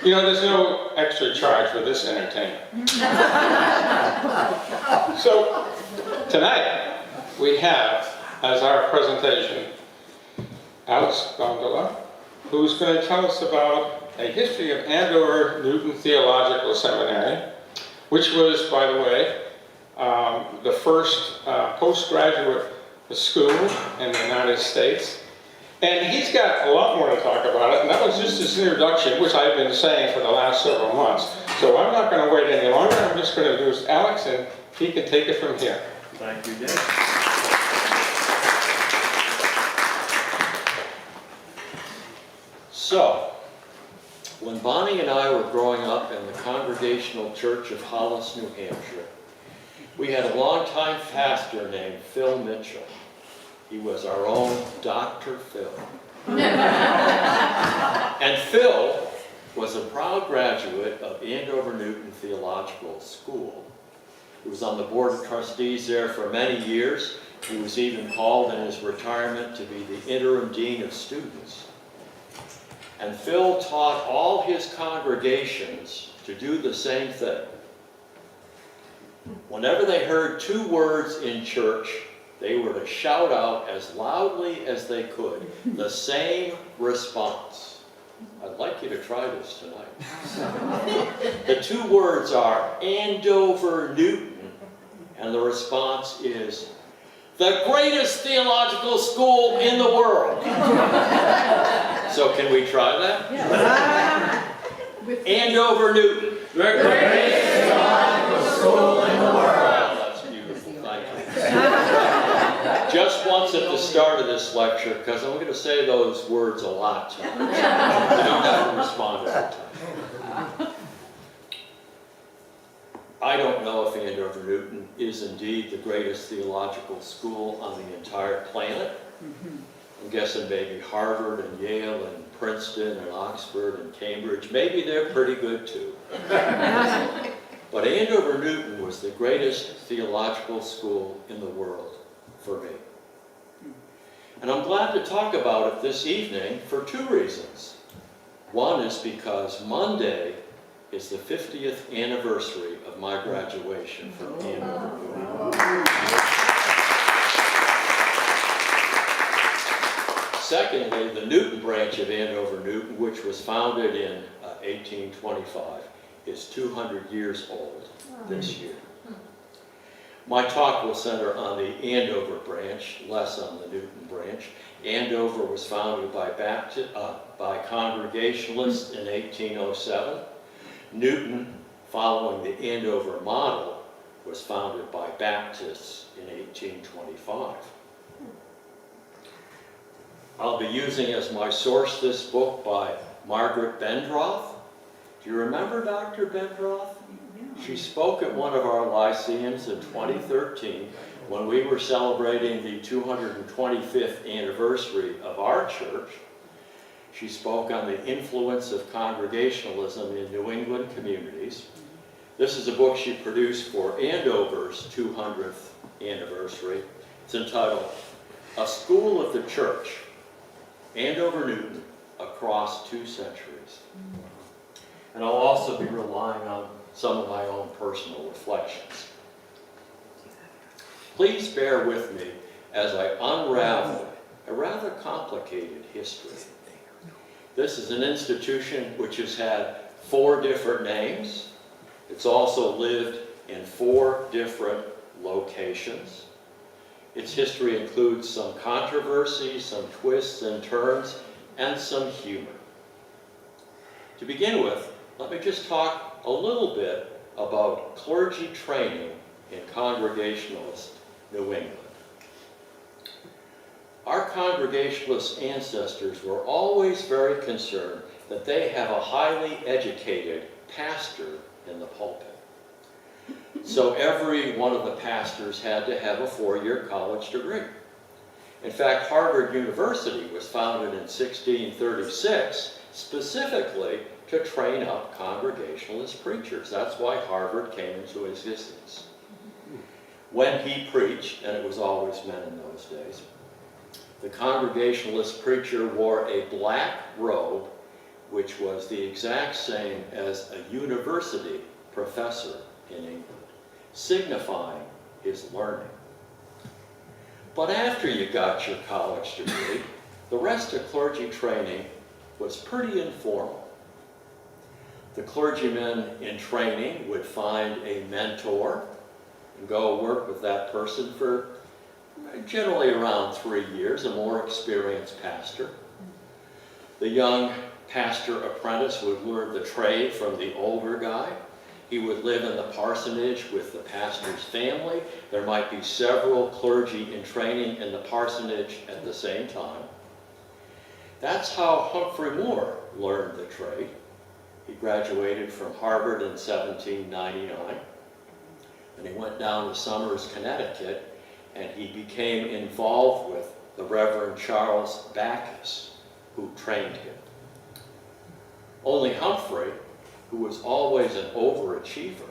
You know, there's no extra charge for this entertainment. So, tonight, we have, as our presentation, Alex Gondola, who's going to tell us about a history of Andover Newton Theological Seminary, which was, by the way, the first postgraduate school in the United States. And he's got a lot more to talk about it, and that was just his introduction, which I've been saying for the last several months. So I'm not going to wait any longer. I'm just going to introduce Alex, and he can take it from here. Thank you, Dave. So, when Bonnie and I were growing up in the Congregational Church of Hollis, New Hampshire, we had a longtime pastor named Phil Mitchell. He was our own Dr. Phil. And Phil was a proud graduate of Andover Newton Theological School. He was on the board of trustees there for many years. He was even called in his retirement to be the interim dean of students. And Phil taught all his congregations to do the same thing. Whenever they heard two words in church, they were to shout out as loudly as they could the same response. I'd like you to try this tonight. The two words are Andover Newton, and the response is, the greatest theological school in the world. So can we try that? Yeah. Andover Newton, the greatest theological school in the world. That's beautiful, thank you. Just once at the start of this lecture, because I'm going to say those words a lot tonight. You don't have to respond every time. I don't know if Andover Newton is indeed the greatest theological school on the entire planet. I'm guessing maybe Harvard and Yale and Princeton and Oxford and Cambridge, maybe they're pretty good too. But Andover Newton was the greatest theological school in the world for me. And I'm glad to talk about it this evening for two reasons. One is because Monday is the 50th anniversary of my graduation from Andover Newton. Secondly, the Newton branch of Andover Newton, which was founded in 1825, is 200 years old this year. My talk will center on the Andover branch, less on the Newton branch. Andover was founded by Congregationalists in 1807. Newton, following the Andover model, was founded by Baptists in 1825. I'll be using as my source this book by Margaret Bendroth. Do you remember Dr. Bendroth? She spoke at one of our Lyceums in 2013 when we were celebrating the 225th anniversary of our church. She spoke on the influence of Congregationalism in New England communities. This is a book she produced for Andover's 200th anniversary. It's entitled, A School of the Church, Andover Newton, Across 2 Centuries. And I'll also be relying on some of my own personal reflections. Please bear with me as I unravel a rather complicated history. This is an institution which has had 4 different names. It's also lived in 4 different locations. Its history includes some controversies, some twists and turns, and some humor. To begin with, let me just talk a little bit about clergy training in Congregationalist New England. Our Congregationalist ancestors were always very concerned that they have a highly educated pastor in the pulpit. So every one of the pastors had to have a 4-year college degree. In fact, Harvard University was founded in 1636 specifically to train up Congregationalist preachers. That's why Harvard came into existence. When he preached, and it was always men in those days, the Congregationalist preacher wore a black robe which was the exact same as a university professor in England, signifying his learning. But after you got your college degree, the rest of clergy training was pretty informal. The clergyman in training would find a mentor and go work with that person for generally around 3 years, a more experienced pastor. The young pastor apprentice would learn the trade from the older guy. He would live in the parsonage with the pastor's family. There might be several clergy in training in the parsonage at the same time. That's how Humphrey Moore learned the trade. He graduated from Harvard in 1799, and he went down to Somers, Connecticut, and he became involved with the Reverend Charles Backus, who trained him. Only Humphrey, who was always an overachiever,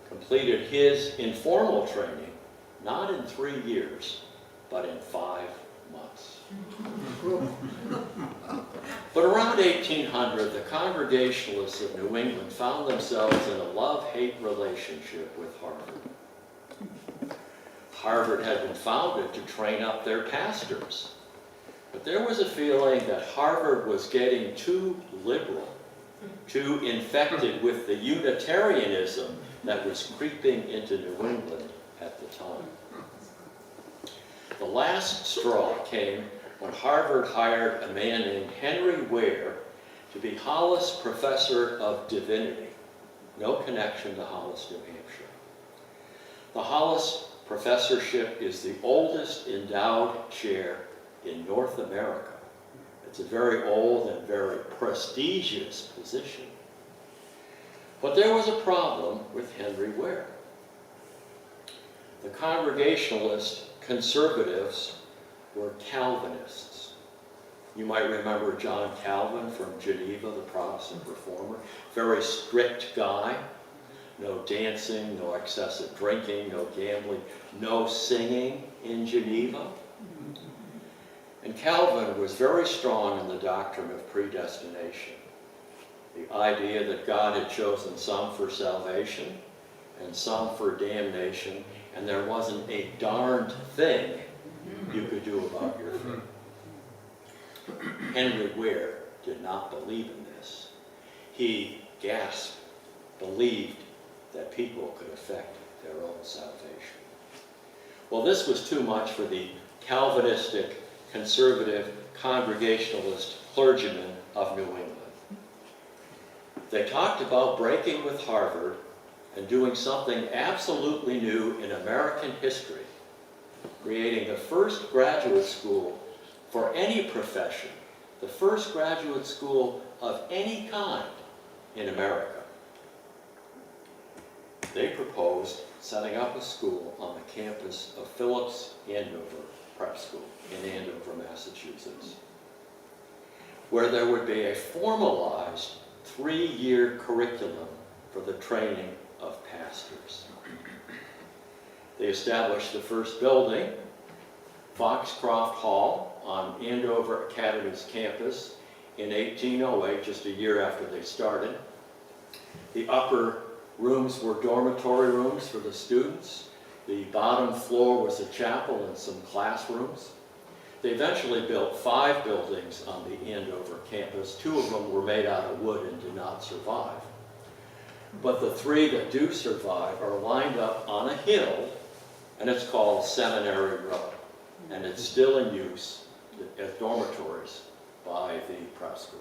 completed his informal training not in 3 years, but in 5 months. But around 1800, the Congregationalists of New England found themselves in a love-hate relationship with Harvard. Harvard had been founded to train up their pastors, but there was a feeling that Harvard was getting too liberal, too infected with the Unitarianism that was creeping into New England at the time. The last straw came when Harvard hired a man named Henry Ware to be Hollis Professor of Divinity. No connection to Hollis, New Hampshire. The Hollis Professorship is the oldest endowed chair in North America. It's a very old and very prestigious position. But there was a problem with Henry Ware. The Congregationalist conservatives were Calvinists. You might remember John Calvin from Geneva, the Protestant reformer. Very strict guy. No dancing, no excessive drinking, no gambling, no singing in Geneva. And Calvin was very strong in the doctrine of predestination. The idea that God had chosen some for salvation and some for damnation, and there wasn't a darned thing you could do about your faith. Henry Ware did not believe in this. He gasped, believed that people could affect their own salvation. Well, this was too much for the Calvinistic, conservative, Congregationalist clergymen of New England. They talked about breaking with Harvard and doing something absolutely new in American history, creating the first graduate school for any profession, the first graduate school of any kind in America. They proposed setting up a school on the campus of Phillips Andover Prep School in Andover, Massachusetts, where there would be a formalized 3-year curriculum for the training of pastors. They established the first building, Foxcroft Hall, on Andover Academy's campus in 1808, just a year after they started. The upper rooms were dormitory rooms for the students. The bottom floor was a chapel and some classrooms. They eventually built 5 buildings on the Andover campus. 2 of them were made out of wood and did not survive. But the 3 that do survive are lined up on a hill, and it's called Seminary Row. And it's still in use as dormitories by the prep school.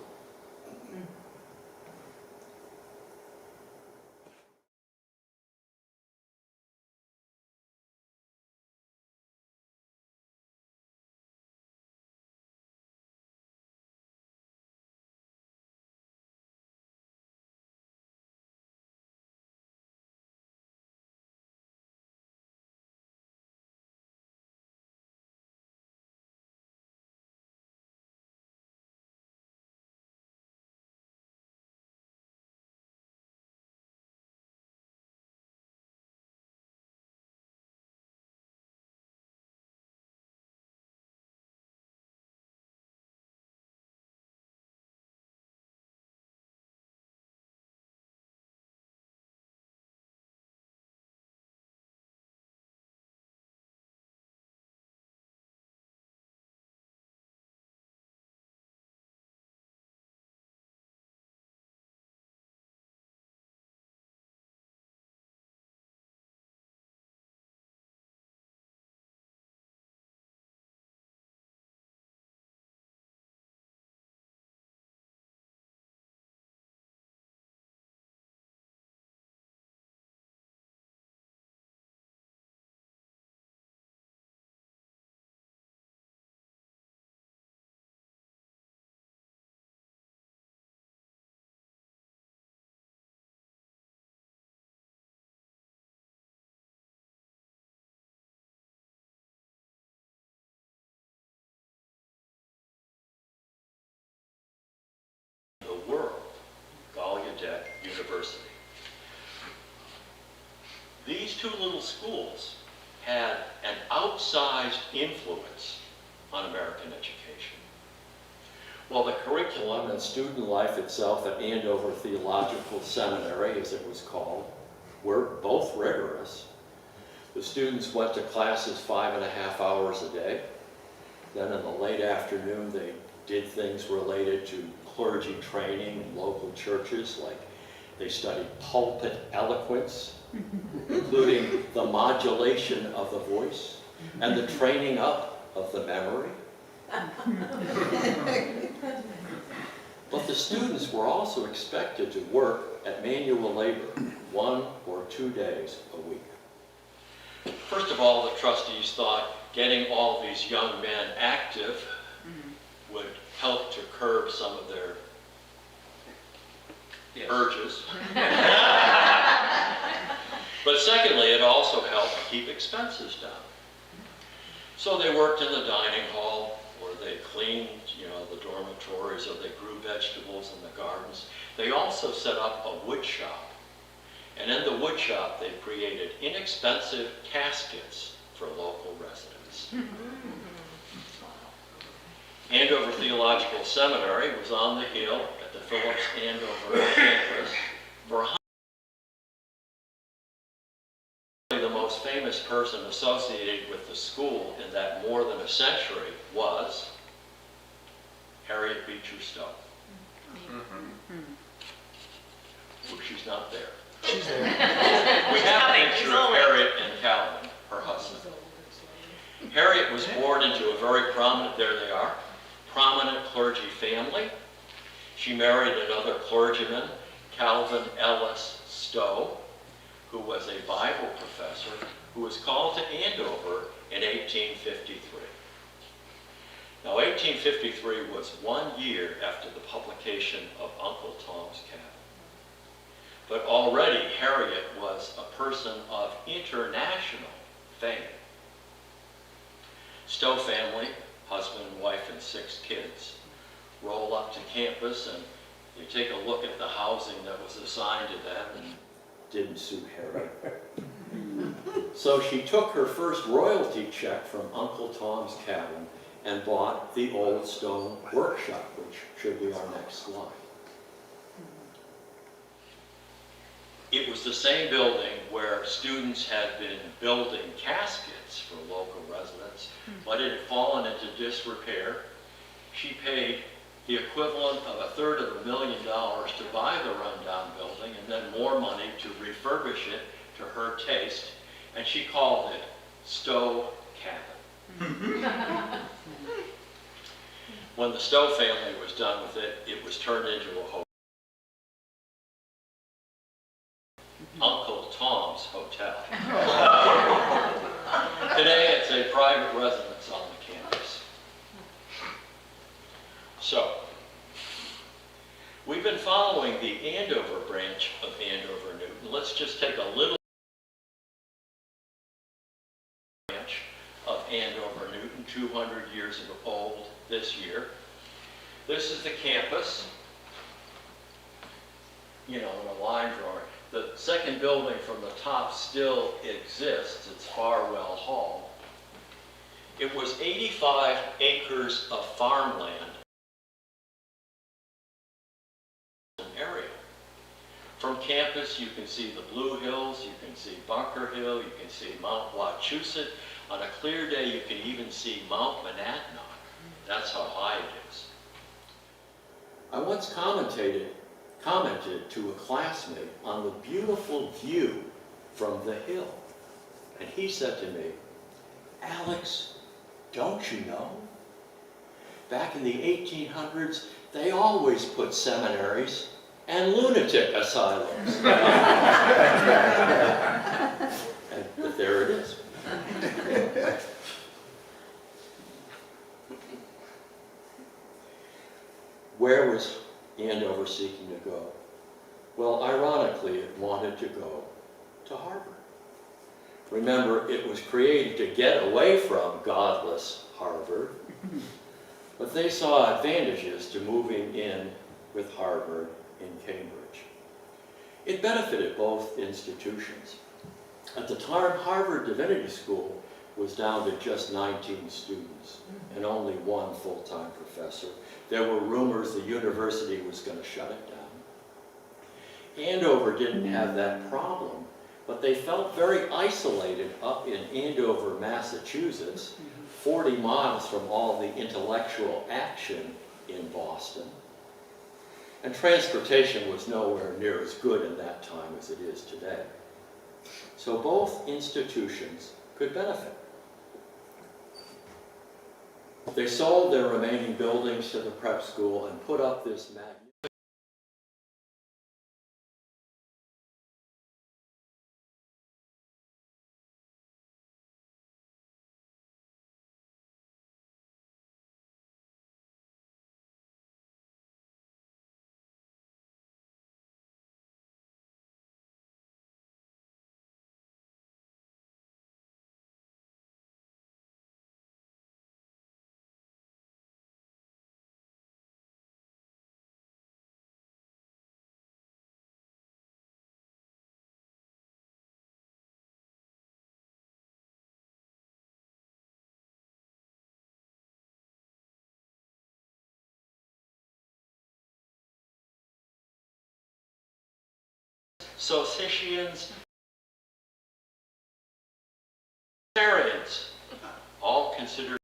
University. These two little schools had an outsized influence on American education. Well, the curriculum and student life itself at Andover Theological Seminary, as it was called, were both rigorous. The students went to classes 5.5 hours a day. Then in the late afternoon, they did things related to clergy training in local churches, like they studied pulpit eloquence, including the modulation of the voice and the training up of the memory. But the students were also expected to work at manual labor 1 or 2 days a week. First of all, the trustees thought getting all these young men active would help to curb some of their urges. But secondly, it also helped keep expenses down. So they worked in the dining hall, or they cleaned, the dormitories, or they grew vegetables in the gardens. They also set up a wood shop. And in the wood shop, they created inexpensive caskets for local residents. Andover Theological Seminary was on the hill at the Phillips Andover campus for the most famous person associated with the school in that more than a century was Harriet Beecher Stowe. Well, she's not there. She's there. We have a picture of Harriet and Calvin, her husband. Harriet was born into a very prominent, there they are, prominent clergy family. She married another clergyman, Calvin Ellis Stowe, who was a Bible professor who was called to Andover in 1853. Now, 1853 was 1 year after the publication of Uncle Tom's Cabin. But already Harriet was a person of international fame. Stowe family, husband, wife, and 6 kids, roll up to campus and you take a look at the housing that was assigned to them and didn't suit Harriet. So she took her first royalty check from Uncle Tom's Cabin and bought the old stone workshop, which should be our next slide. It was the same building where students had been building caskets for local residents, but it had fallen into disrepair. She paid the equivalent of $250,000 to buy the rundown building and then more money to refurbish it to her taste, and she called it Stowe Cabin. When the Stowe family was done with it, it was turned into a hotel. Uncle Tom's Hotel. Today it's a private residence on the campus. So, we've been following the Andover branch of Andover Newton. Let's just take a little branch of Andover Newton, 200 years old this year. This is the campus, in a line drawing. The second building from the top still exists. It's Farwell Hall. It was 85 acres of farmland area. From campus, you can see the Blue Hills, you can see Bunker Hill, you can see Mount Wachusett. On a clear day, you can even see Mount Monadnock. That's how high it is. I once commented to a classmate on the beautiful view from the hill. And he said to me, "Alex, don't you know? Back in the 1800s, they always put seminaries and lunatic asylums." But there it is. Where was Andover seeking to go? Well, ironically, it wanted to go to Harvard. Remember, it was created to get away from godless Harvard, but they saw advantages to moving in with Harvard in Cambridge. It benefited both institutions. At the time, Harvard Divinity School was down to just 19 students and only one full-time professor. There were rumors the university was going to shut it down. Andover didn't have that problem, but they felt very isolated up in Andover, Massachusetts, 40 miles from all the intellectual action in Boston. And transportation was nowhere near as good in that time as it is today. So both institutions could benefit. They sold their remaining buildings to the prep school and put up this magnificent Socinians, Arians, all considered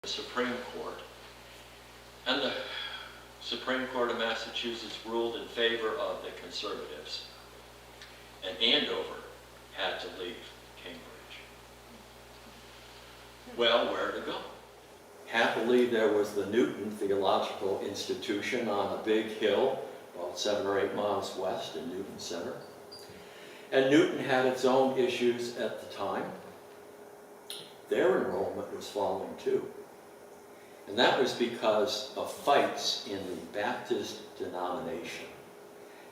the Supreme Court. And the Supreme Court of Massachusetts ruled in favor of the conservatives. And Andover had to leave Cambridge. Well, where to go? Happily, there was the Newton Theological Institution on a big hill about 7 or 8 miles west in Newton Center. And Newton had its own issues at the time. Their enrollment was falling too. And that was because of fights in the Baptist denomination.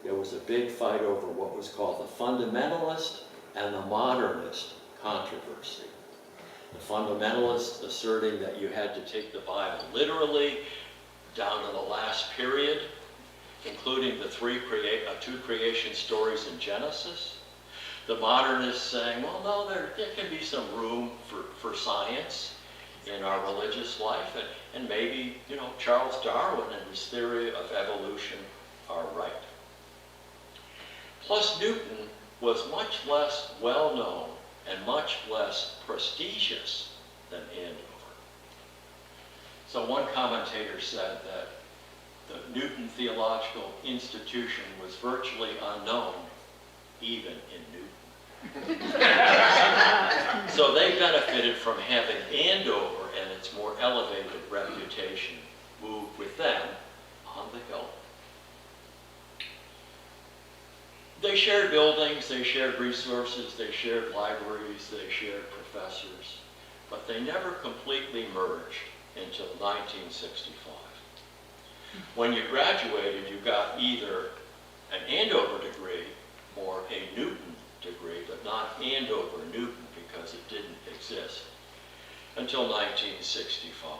There was a big fight over what was called the fundamentalist and the modernist controversy. The fundamentalists asserting that you had to take the Bible literally down to the last period, including the two creation stories in Genesis. The modernists saying, well, no, there can be some room for science in our religious life, and maybe, you know, Charles Darwin and his theory of evolution are right. Plus, Newton was much less well-known and much less prestigious than Andover. So one commentator said that the Newton Theological Institution was virtually unknown even in Newton. So they benefited from having Andover and its more elevated reputation move with them on the hill. They shared buildings, they shared resources, they shared libraries, they shared professors, but they never completely merged until 1965. When you graduated, you got either an Andover degree or a Newton degree, but not Andover Newton because it didn't exist until 1965.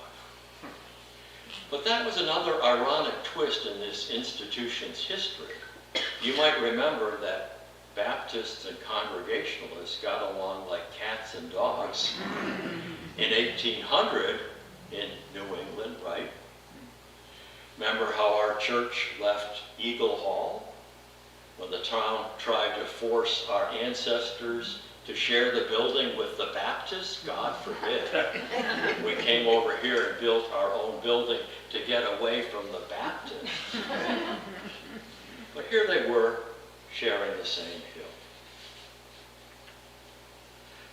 But that was another ironic twist in this institution's history. You might remember that Baptists and Congregationalists got along like cats and dogs in 1800 in New England, right? Remember how our church left Eagle Hall when the town tried to force our ancestors to share the building with the Baptists? God forbid. We came over here and built our own building to get away from the Baptists. But here they were, sharing the same hill.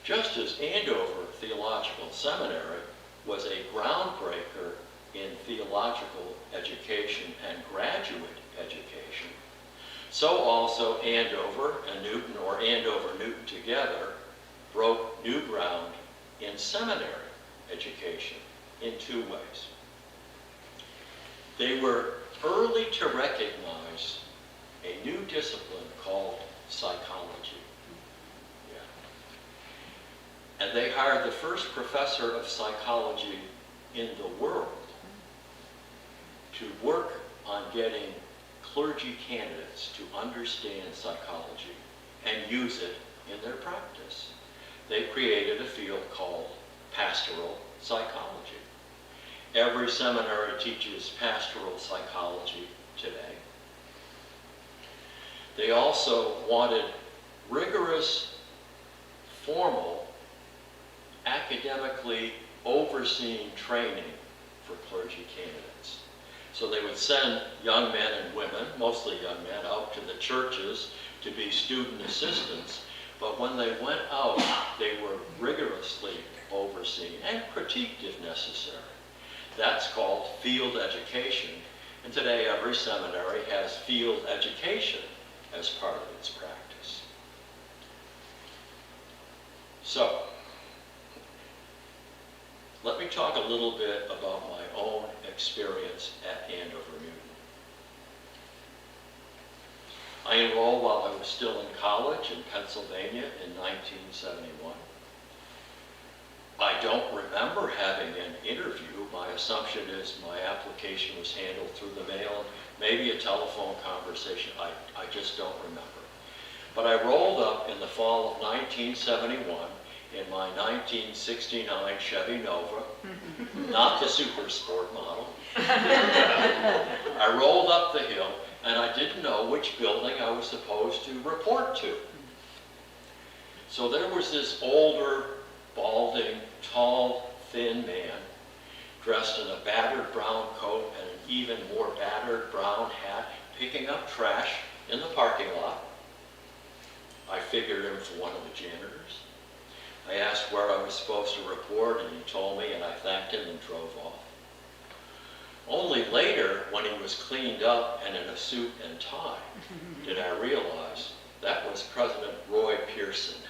Just as Andover Theological Seminary was a groundbreaker in theological education and graduate education, so also Andover and Newton, or Andover Newton together, broke new ground in seminary education in two ways. They were early to recognize a new discipline called psychology. they hired the first professor of psychology in the world to work on getting clergy candidates to understand psychology and use it in their practice. They created a field called pastoral psychology. Every seminary teaches pastoral psychology today. They also wanted rigorous, formal, academically overseen training for clergy candidates. So they would send young men and women, mostly young men, out to the churches to be student assistants. But when they went out, they were rigorously overseen and critiqued if necessary. That's called field education. And today every seminary has field education as part of its practice. So, let me talk a little bit about my own experience at Andover Newton. I enrolled while I was still in college in Pennsylvania in 1971. I don't remember having an interview. My assumption is my application was handled through the mail, maybe a telephone conversation. I just don't remember. But I rolled up in the fall of 1971 in my 1969 Chevy Nova, not the super sport model. I rolled up the hill and I didn't know which building I was supposed to report to. So there was this older, balding, tall, thin man dressed in a battered brown coat and an even more battered brown hat, picking up trash in the parking lot. I figured him for one of the janitors. I asked where I was supposed to report, and he told me, and I thanked him and drove off. Only later, when he was cleaned up and in a suit and tie, did I realize that was President Roy Pearson.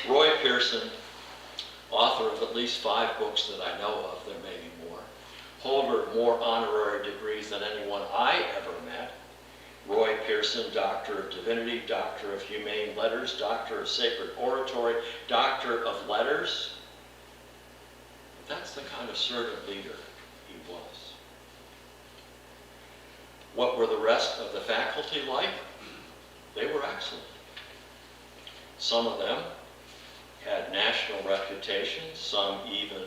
Roy Pearson, author of at least 5 books that I know of, there may be more, holder of more honorary degrees than anyone I ever met. Roy Pearson, Doctor of Divinity, Doctor of Humane Letters, Doctor of Sacred Oratory, Doctor of Letters. That's the kind of servant leader he was. What were the rest of the faculty like? They were excellent. Some of them had national reputations, some even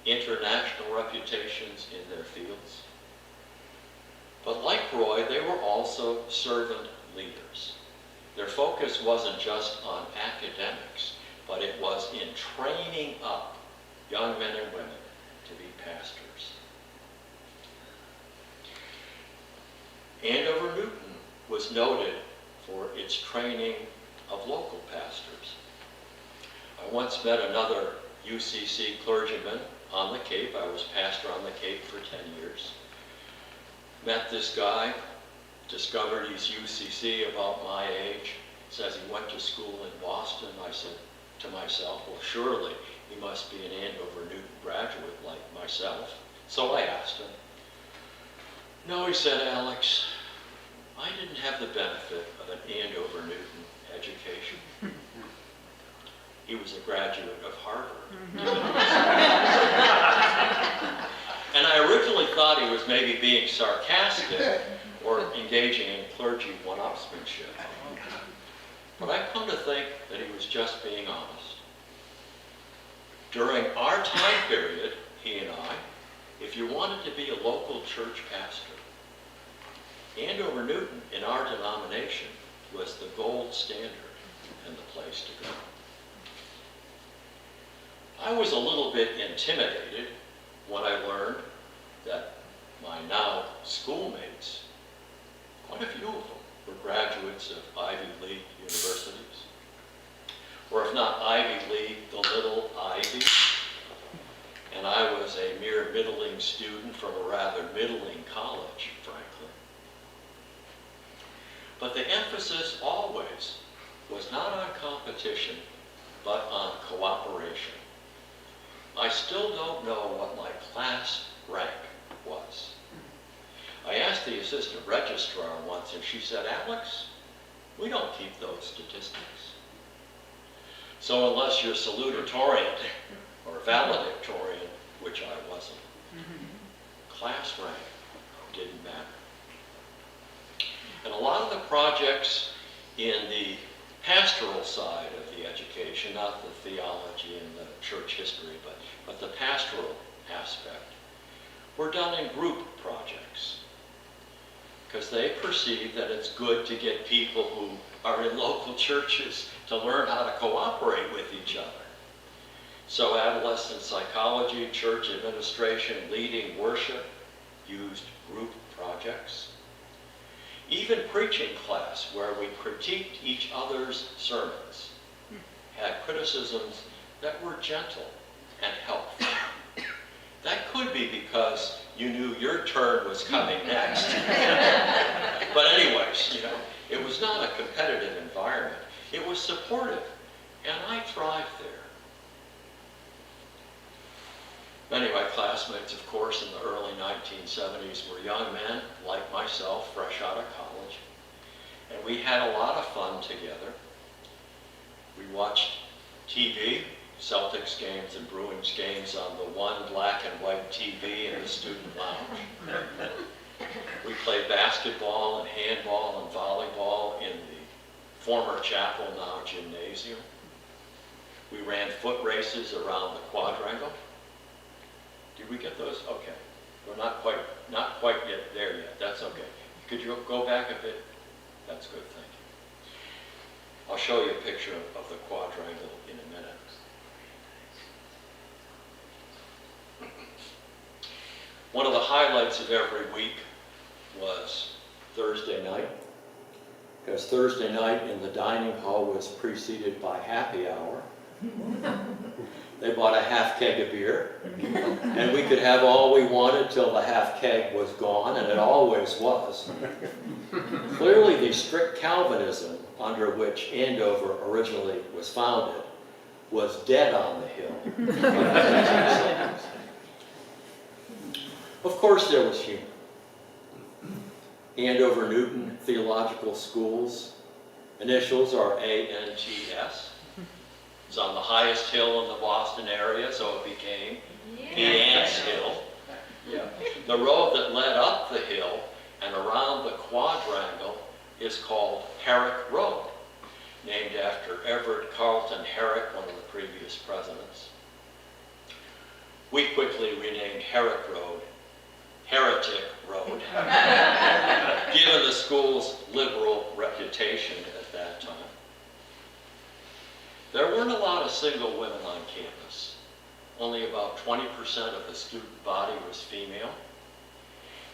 international reputations in their fields. But like Roy, they were also servant leaders. Their focus wasn't just on academics, but it was in training up young men and women to be pastors. Andover Newton was noted for its training of local pastors. I once met another UCC clergyman on the Cape. I was pastor on the Cape for 10 years. Met this guy, discovered he's UCC, about my age, says he went to school in Boston. I said to myself, well, surely he must be an Andover Newton graduate like myself. So I asked him. No, he said, Alex, I didn't have the benefit of an Andover Newton education. He was a graduate of Harvard. And I originally thought he was maybe being sarcastic or engaging in clergy one-upsmanship. But I've come to think that he was just being honest. During our time period, he and I, if you wanted to be a local church pastor, Andover Newton in our denomination was the gold standard and the place to go. I was a little bit intimidated when I learned that my now schoolmates, quite a few of them, were graduates of Ivy League universities. Or if not Ivy League, the little Ivy. And I was a mere middling student from a rather middling college, frankly. But the emphasis always was not on competition, but on cooperation. I still don't know what my class rank was. I asked the assistant registrar once, and she said, Alex, we don't keep those statistics. So unless you're salutatorian or valedictorian, which I wasn't, class rank didn't matter. And a lot of the projects in the pastoral side of the education, not the theology and the church history, but the pastoral aspect, were done in group projects. Because they perceive that it's good to get people who are in local churches to learn how to cooperate with each other. So adolescent psychology, church administration, leading worship used group projects. Even preaching class, where we critiqued each other's sermons, had criticisms that were gentle and helpful. That could be because you knew your turn was coming next. But anyways, you know, it was not a competitive environment. It was supportive, and I thrived there. Many of my classmates, of course, in the early 1970s were young men, like myself, fresh out of college. And we had a lot of fun together. We watched TV, Celtics games and Bruins games on the one black and white TV in the student lounge. We played basketball and handball and volleyball in the former chapel, now gymnasium. We ran foot races around the quadrangle. Did we get those? Okay. We're not quite yet there yet. That's okay. Could you go back a bit? That's good, thank you. I'll show you a picture of the quadrangle in a minute. One of the highlights of every week was Thursday night, because Thursday night in the dining hall was preceded by happy hour. They bought a half keg of beer, and we could have all we wanted till the half keg was gone, and it always was. Clearly, the strict Calvinism under which Andover originally was founded was dead on the hill. Of course, there was humor. Andover Newton Theological School's initials are ANTS. It's on the highest hill in the Boston area, so it became the Ants Hill. Yeah. The road that led up the hill and around the quadrangle is called Herrick Road, named after Everett Carlton Herrick, one of the previous presidents. We quickly renamed Herrick Road Heretic Road, given the school's liberal reputation at that time. There weren't a lot of single women on campus. Only about 20% of the student body was female.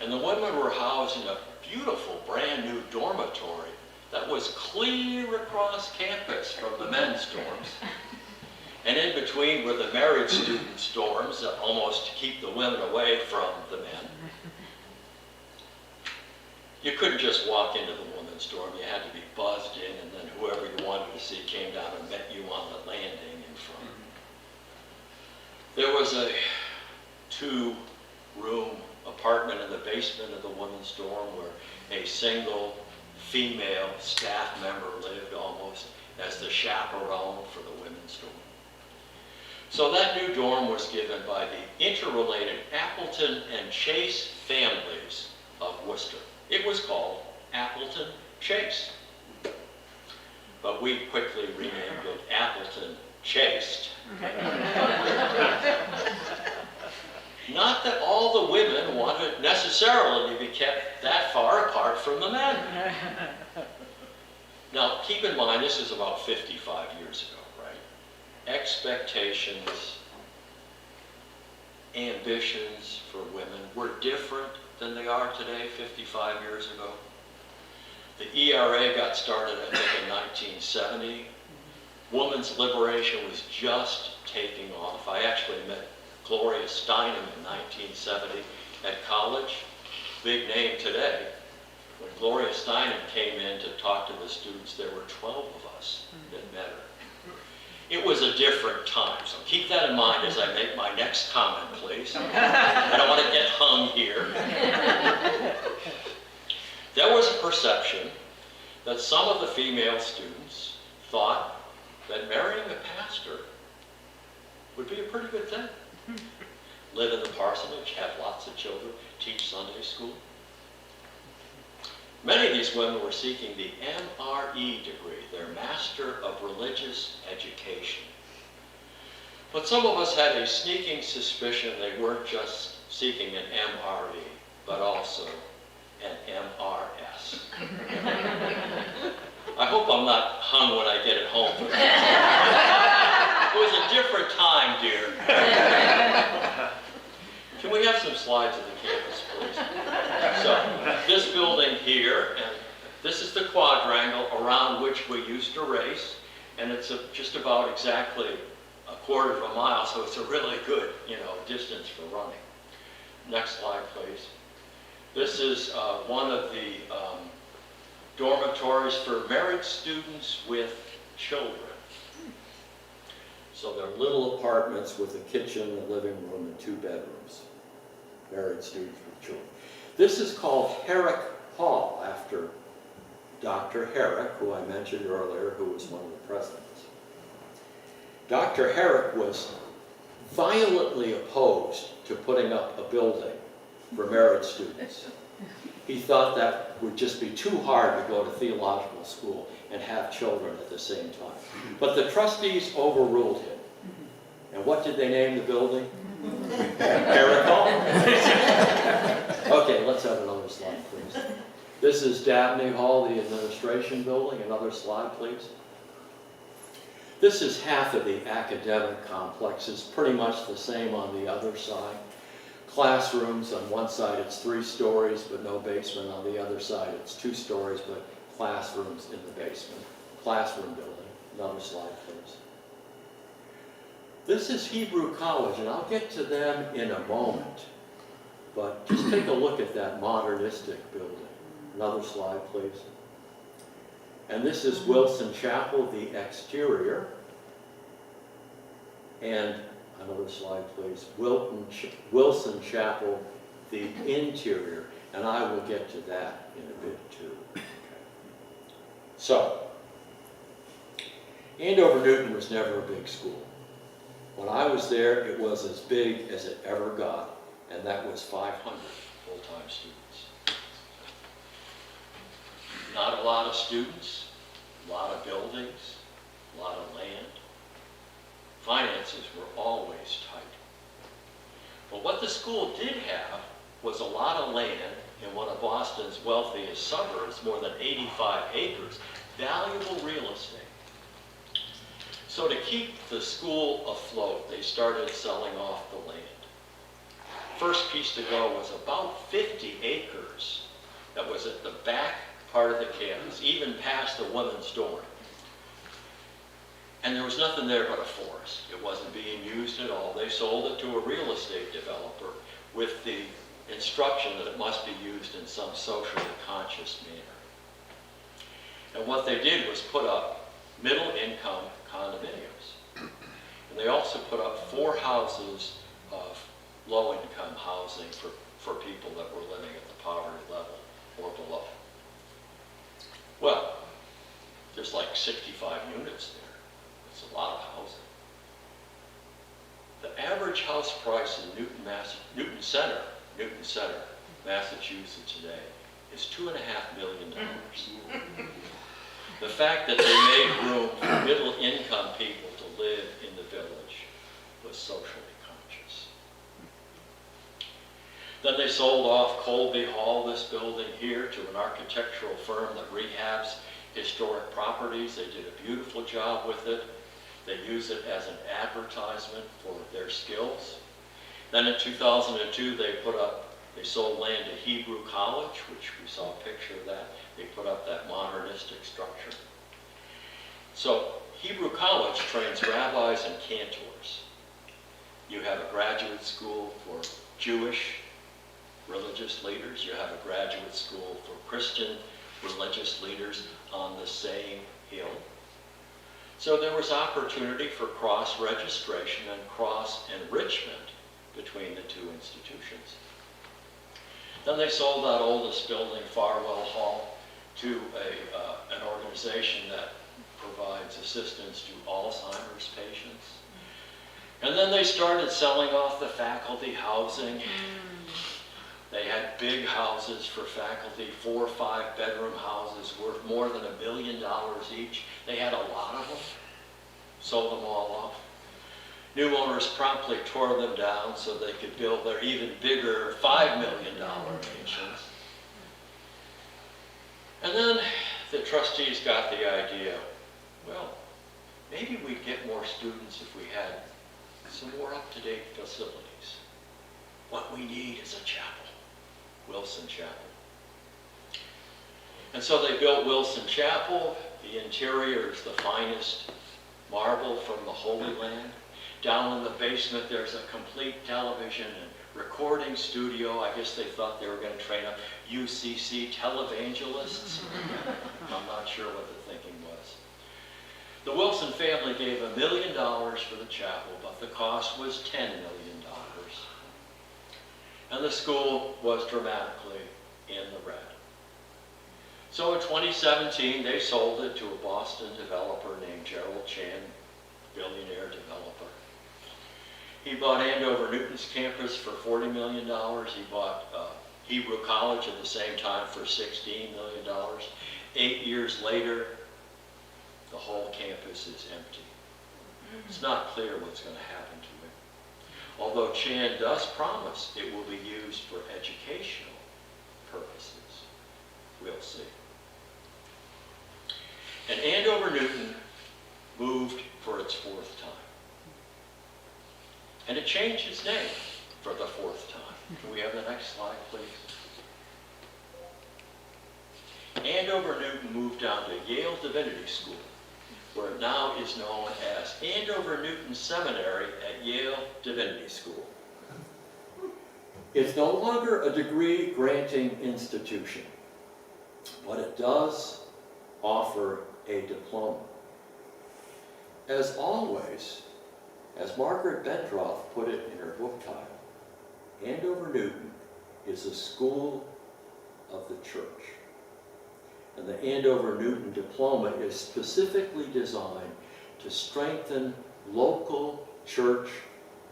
And the women were housed in a beautiful brand new dormitory that was clear across campus from the men's dorms. And in between were the married students' dorms, almost to keep the women away from the men. You couldn't just walk into the women's dorm. You had to be buzzed in, and then whoever you wanted to see came down and met you on the landing in front. There was a 2-room apartment in the basement of the women's dorm where a single female staff member lived almost as the chaperone for the women's dorm. So that new dorm was given by the interrelated Appleton and Chase families of Worcester. It was called Appleton Chase. But we quickly renamed it Appleton Chaste. Not that all the women wanted necessarily to be kept that far apart from the men. Now, keep in mind, this is about 55 years ago, right? Expectations, ambitions for women were different than they are today 55 years ago. The ERA got started, I think, in 1970. Women's liberation was just taking off. I actually met Gloria Steinem in 1970 at college. Big name today. When Gloria Steinem came in to talk to the students, there were 12 of us that met her. It was a different time, so keep that in mind as I make my next comment, please. I don't want to get hung here. There was a perception that some of the female students thought that marrying a pastor would be a pretty good thing. Live in the parsonage, have lots of children, teach Sunday school. Many of these women were seeking the MRE degree, their Master of Religious Education. But some of us had a sneaking suspicion they weren't just seeking an MRE, but also an MRS. I hope I'm not hung when I get it home. It was a different time, dear. Can we have some slides of the campus, please? So, this building here, and this is the quadrangle around which we used to race, and it's just about exactly a quarter of a mile, so it's a really good, distance for running. Next slide, please. This is one of the dormitories for married students with children. So they're little apartments with a kitchen, a living room, and 2 bedrooms. Married students with children. This is called Herrick Hall, after Dr. Herrick, who I mentioned earlier, who was one of the presidents. Dr. Herrick was violently opposed to putting up a building for married students. He thought that would just be too hard to go to theological school and have children at the same time. But the trustees overruled him. And what did they name the building? Herrick Hall? Okay, let's have another slide, please. This is Dabney Hall, the administration building. Another slide, please. This is half of the academic complex. It's pretty much the same on the other side. Classrooms, on one side it's 3 stories, but no basement. On the other side it's 2 stories, but classrooms in the basement. Classroom building. Another slide, please. This is Hebrew College, and I'll get to them in a moment. But just take a look at that modernistic building. Another slide, please. And this is Wilson Chapel, the exterior. And another slide, please. Wilson Chapel, the interior. And I will get to that in a bit, too. Okay. So, Andover Newton was never a big school. When I was there, it was as big as it ever got, and that was 500 full-time students. Not a lot of students, a lot of buildings, a lot of land. Finances were always tight. But what the school did have was a lot of land in one of Boston's wealthiest suburbs, more than 85 acres, valuable real estate. So to keep the school afloat, they started selling off the land. First piece to go was about 50 acres that was at the back part of the campus, even past the women's dorm. And there was nothing there but a forest. It wasn't being used at all. They sold it to a real estate developer with the instruction that it must be used in some socially conscious manner. And what they did was put up middle-income condominiums. And they also put up 4 houses of low-income housing for people that were living at the poverty level or below. Well, there's like 65 units there. It's a lot of housing. The average house price in Newton Center, Massachusetts today is $2.5 million. The fact that they made room for middle-income people to live in the village was socially conscious. Then they sold off Colby Hall, this building here, to an architectural firm that rehabs historic properties. They did a beautiful job with it. They use it as an advertisement for their skills. Then in 2002, they sold land to Hebrew College, which we saw a picture of that. They put up that modernistic structure. So Hebrew College trains rabbis and cantors. You have a graduate school for Jewish religious leaders. You have a graduate school for Christian religious leaders on the same hill. So there was opportunity for cross-registration and cross-enrichment between the 2 institutions. Then they sold that oldest building, Farwell Hall, to an organization that provides assistance to Alzheimer's patients. And then they started selling off the faculty housing. They had big houses for faculty, 4 or 5 bedroom houses worth more than $1 billion each. They had a lot of them, sold them all off. New owners promptly tore them down so they could build their even bigger $5 million mansions. And then the trustees got the idea, well, maybe we'd get more students if we had some more up-to-date facilities. What we need is a chapel, Wilson Chapel. And so they built Wilson Chapel. The interior is the finest marble from the Holy Land. Down in the basement, there's a complete television and recording studio. I guess they thought they were going to train up UCC televangelists. I'm not sure what the thinking was. The Wilson family gave $1 million for the chapel, but the cost was $10 million. And the school was dramatically in the red. So in 2017, they sold it to a Boston developer named Gerald Chan, billionaire developer. He bought Andover Newton's campus for $40 million. He bought Hebrew College at the same time for $16 million. 8 years later, the whole campus is empty. It's not clear what's going to happen to it. Although Chan does promise it will be used for educational purposes. We'll see. And Andover Newton moved for its 4th time. And it changed its name for the 4th time. Can we have the next slide, please? Andover Newton moved down to Yale Divinity School, where it now is known as Andover Newton Seminary at Yale Divinity School. It's no longer a degree-granting institution, but it does offer a diploma. As always, as Margaret Bentroff put it in her book title, Andover Newton is a school of the church. And the Andover Newton diploma is specifically designed to strengthen local church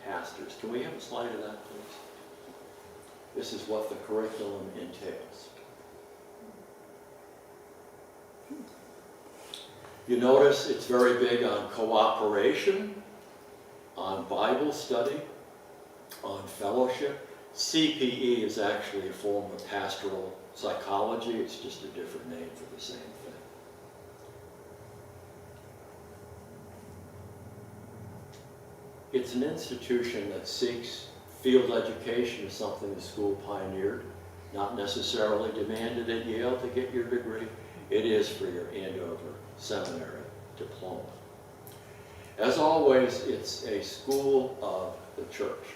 pastors. Can we have a slide of that, please? This is what the curriculum entails. You notice it's very big on cooperation, on Bible study, on fellowship. CPE is actually a form of pastoral psychology. It's just a different name for the same thing. It's an institution that seeks field education, is something the school pioneered, not necessarily demanded at Yale to get your degree. It is for your Andover Seminary diploma. As always, it's a school of the church.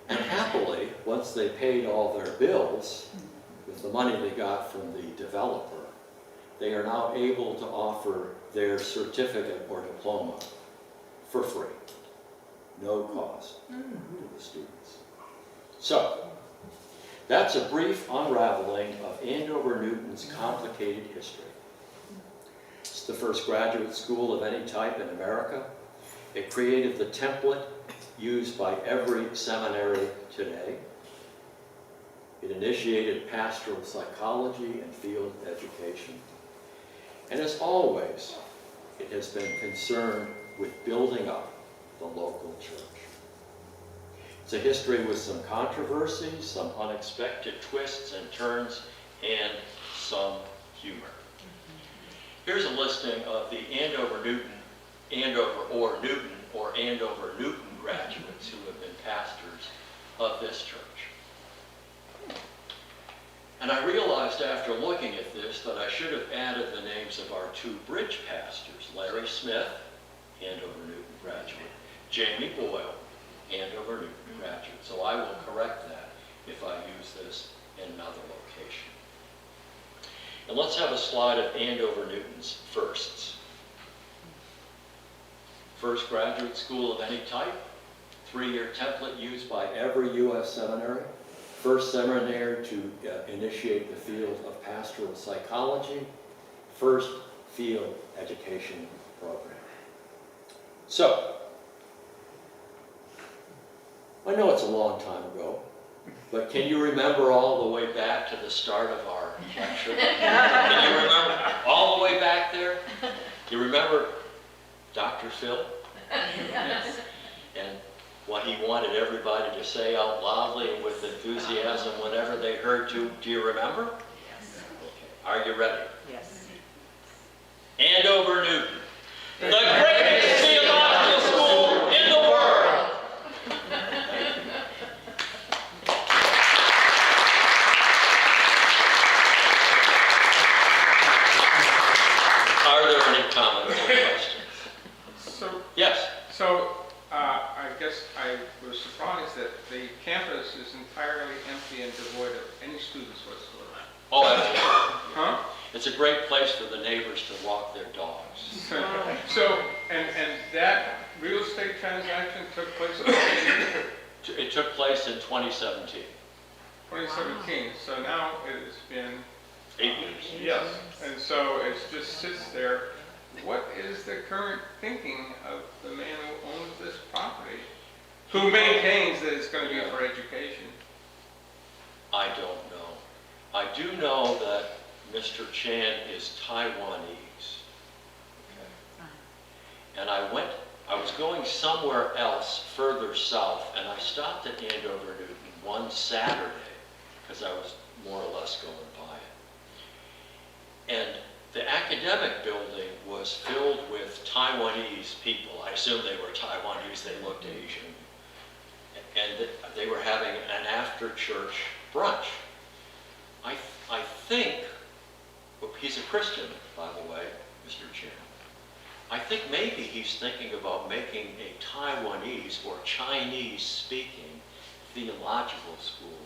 And happily, once they paid all their bills with the money they got from the developer, they are now able to offer their certificate or diploma for free. No cost to the students. So, that's a brief unraveling of Andover Newton's complicated history. It's the first graduate school of any type in America. It created the template used by every seminary today. It initiated pastoral psychology and field education. And as always, it has been concerned with building up the local church. It's a history with some controversies, some unexpected twists and turns, and some humor. Here's a listing of the Andover Newton graduates who have been pastors of this church. And I realized after looking at this that I should have added the names of our 2 bridge pastors, Larry Smith, Andover Newton graduate, Jamie Boyle, Andover Newton graduate. So I will correct that if I use this in another location. And let's have a slide of Andover Newton's firsts. First graduate school of any type, 3-year template used by every U.S. seminary, first seminary to initiate the field of pastoral psychology, first field education program. So, I know it's a long time ago, but can you remember all the way back to the start of our lecture? Can you remember all the way back there? You remember Dr. Phil? Yes. And what he wanted everybody to say out loudly and with enthusiasm whenever they heard you. Do you remember? Yes. Okay. Are you ready? Yes. Andover Newton, the greatest theological school in the world. Are there any comments or questions? So, Yes. I guess I was surprised that the campus is entirely empty and devoid of any students whatsoever. Oh, absolutely. Huh? It's a great place for the neighbors to walk their dogs. So, and that real estate transaction took place in It took place in 2017. 2017, so now it has been, 8 years. yes, and so it just sits there. What is the current thinking of the man who owns this property, who maintains that it's going to be for education? I don't know. I do know that Mr. Chan is Taiwanese. Okay. And I was going somewhere else further south, and I stopped at Andover Newton one Saturday because I was more or less going by it. And the academic building was filled with Taiwanese people. I assume they were Taiwanese, they looked Asian. And they were having an after-church brunch. I think, well, he's a Christian, by the way, Mr. Chan. I think maybe he's thinking about making a Taiwanese or Chinese-speaking theological school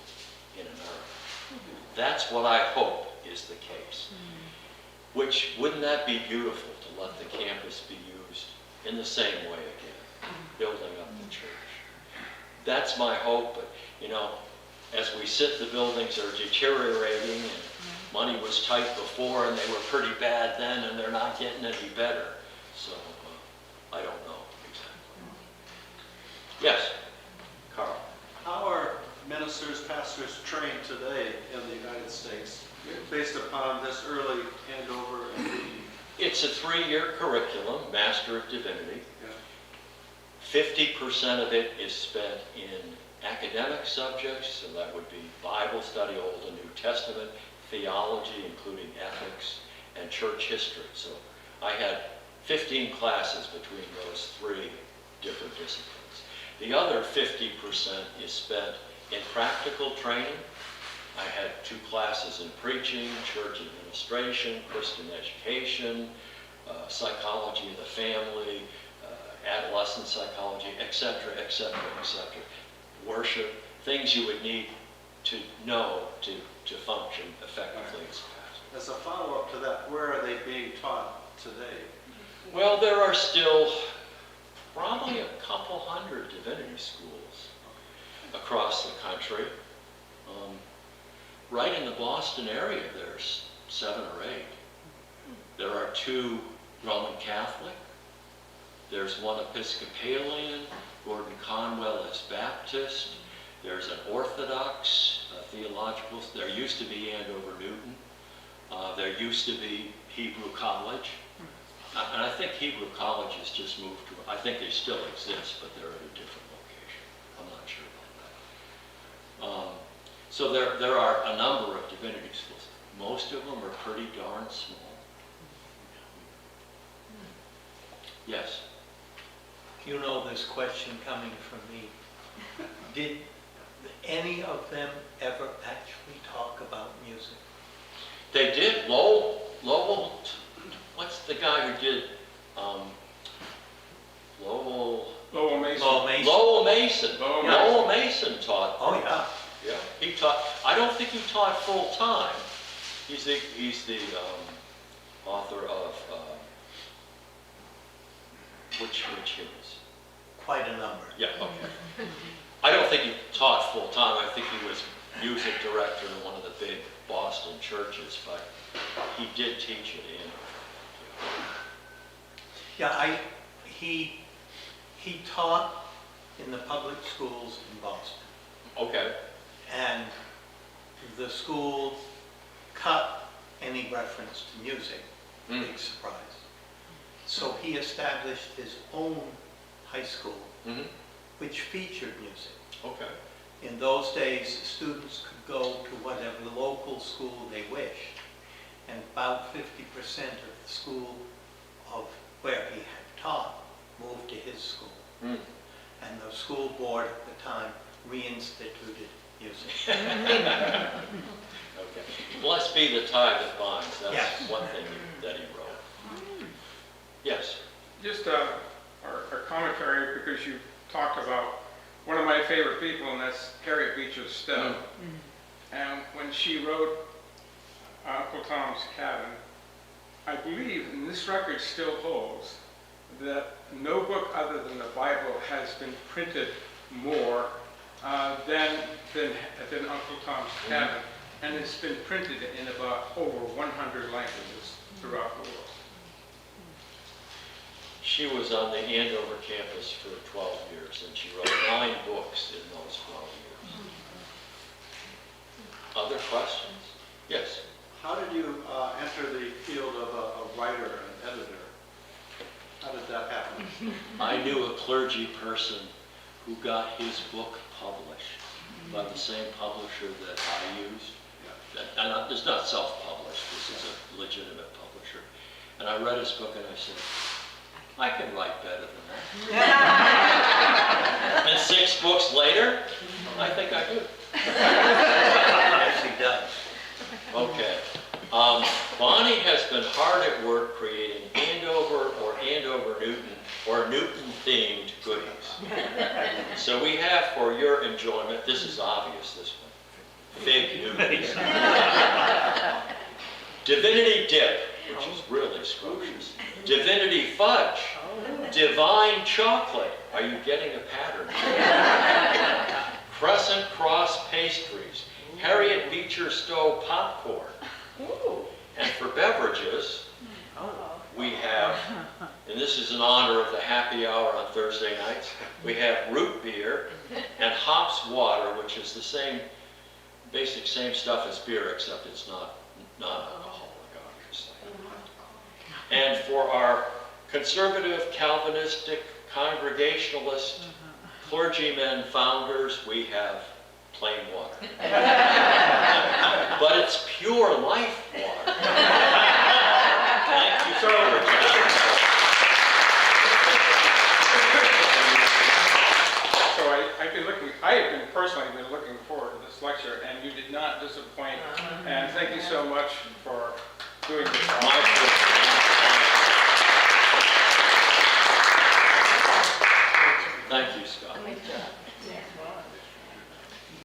in America. That's what I hope is the case. Which, wouldn't that be beautiful to let the campus be used in the same way again, building up the church? That's my hope, but you know, as we sit, the buildings are deteriorating and money was tight before and they were pretty bad then and they're not getting any better. So, I don't know exactly. Yes, Carl. How are ministers, pastors trained today in the United States based upon this early Andover and Newton? It's a 3-year curriculum, Master of Divinity. Yeah. 50% of it is spent in academic subjects, so that would be Bible study, Old and New Testament, theology, including ethics, and church history. So I had 15 classes between those 3 different disciplines. The other 50% is spent in practical training. I had 2 classes in preaching, church administration, Christian education, psychology of the family, adolescent psychology, etc., etc., etc. Worship, things you would need to know to function effectively as a pastor. As a follow-up to that, where are they being taught today? Well, there are still probably a couple hundred divinity schools across the country. Right in the Boston area, there's 7 or 8. There are 2 Roman Catholic. There's 1 Episcopalian. Gordon Conwell is Baptist. There's an Orthodox theological. There used to be Andover Newton. There used to be Hebrew College. And I think Hebrew College has just moved to, I think they still exist, but they're at a different location. I'm not sure about that. So there are a number of divinity schools. Most of them are pretty darn small. Yes? You know this question coming from me. Did any of them ever actually talk about music? They did. Lowell, what's the guy who did Lowell Mason. Lowell Mason. Lowell Mason taught. Oh, yeah. Yeah, he taught. I don't think he taught full time. He's the author of which hymns? Quite a number. Yeah, okay. I don't think he taught full time. I think he was music director in one of the big Boston churches, but he did teach at Andover. Yeah, he taught in the public schools in Boston. Okay. And the school cut any reference to music, big surprise. So he established his own high school, which featured music. Okay. In those days, students could go to whatever local school they wished, and about 50% of the school of where he had taught moved to his school. And the school board at the time reinstituted music. Okay. Blessed be the tie that binds. That's Yes. one thing that he wrote. Yes. Just a commentary, because you talked about one of my favorite people, and that's Harriet Beecher Stowe. And when she wrote Uncle Tom's Cabin, I believe, and this record still holds, that no book other than the Bible has been printed more than Uncle Tom's Cabin, and it's been printed in about over 100 languages throughout the world. She was on the Andover campus for 12 years, and she wrote 9 books in those 12 years. Other questions? Yes. How did you enter the field of a writer and editor? How did that happen? I knew a clergy person who got his book published by the same publisher that I used. And it's not self-published, this is a legitimate publisher. And I read his book and I said, I can write better than that. And 6 books later, I think I do. Yes, he does. Okay. Bonnie has been hard at work creating Andover or Andover Newton or Newton-themed goodies. So we have, for your enjoyment, this is obvious, this one, Fig Newtons. Divinity Dip, which is really scrumptious. Divinity Fudge. Divine Chocolate. Are you getting a pattern? Crescent Cross Pastries. Harriet Beecher Stowe Popcorn. And for beverages, we have, and this is in honor of the happy hour on Thursday nights, we have root beer and hops water, which is the same, basic same stuff as beer, except it's not non-alcoholic, obviously. And for our conservative, Calvinistic, Congregationalist, clergymen, founders, we have plain water. But it's pure life water. Thank you so much. So I have been personally looking forward to this lecture, and you did not disappoint. And thank you so much for doing this. My pleasure.